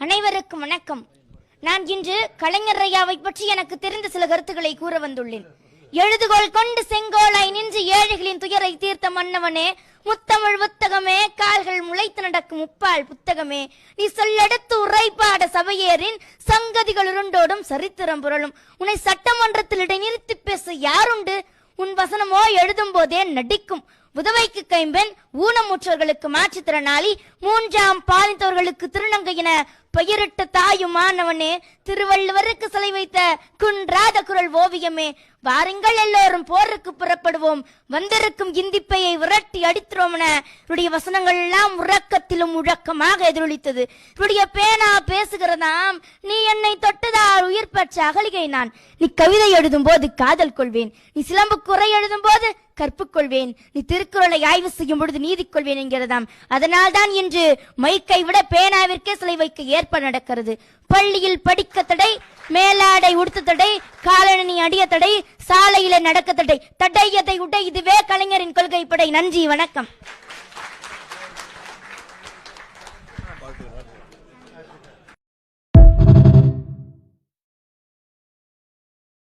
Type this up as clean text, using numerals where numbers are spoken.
அனைவருக்கும் வணக்கம். நான் இன்று கலைஞர் ஐயாவை பற்றி எனக்கு தெரிந்த சில கருத்துக்களை கூற வந்துள்ளேன். எழுதுகோள் கொண்டு செங்கோலாய் நின்று ஏழைகளின் துயரை தீர்த்த மன்னவனே, முத்தமிழ் புத்தகமே, கால்கள் முளைத்து நடக்கும் முப்பால் புத்தகமே, நீ சொல்லெடுத்து உரைப்பாட சபையேறின் சங்கதிகள் உருண்டோடும் சரித்திரம் புரளும். உன்னை சட்டமன்றத்தில் இடைநிறுத்தி பேச யாருண்டு? உன் வசனமோ எழுதும் போதே நடிக்கும். உதவைக்கு கைம்பெண், ஊனமுற்றவர்களுக்கு மாற்றுத்திறனாளி, மூன்றாம் பாலித்தவர்களுக்கு திருநங்கை என பெயரிட்ட தாயுமானவனே, திருவள்ளுவருக்கு சிலை வைத்த குன்றாத குரல் ஓவியமே, வாருங்கள் எல்லோரும் போருக்கு புறப்படுவோம், வந்திருக்கும் இந்திப்பையை விரட்டி அடித்துறோம் என இவருடைய வசனங்கள் எல்லாம் உறக்கத்திலும் முழக்கமாக எதிரொலித்தது. இவருடைய பேனா பேசுகிறதாம், நீ என்னை தொட்டதால் உயிர் பெற்ற அகலிகை நான். நீ கவிதை எழுதும் போது காதல் கொள்வேன், நீ சிலம்பு குறை எழுதும் போது கற்புக்கொள்வேன், நீ திருக்குறளை ஆய்வு செய்யும் பொழுது நீதி கொள்வேன் என்கிறதாம். அதனால் தான் இன்று மைக்கை விட பேனாவிற்கே சிலை வைக்க ஏற்பாடு நடக்கிறது. பள்ளியில் படிக்க தடை, மேலாடை உடுத்த தடை, காலணி அடிய தடை, சாலையில நடக்க தடை, தடையதை உடை, இதுவே கலைஞரின் கொள்கை படை. நன்றி, வணக்கம்.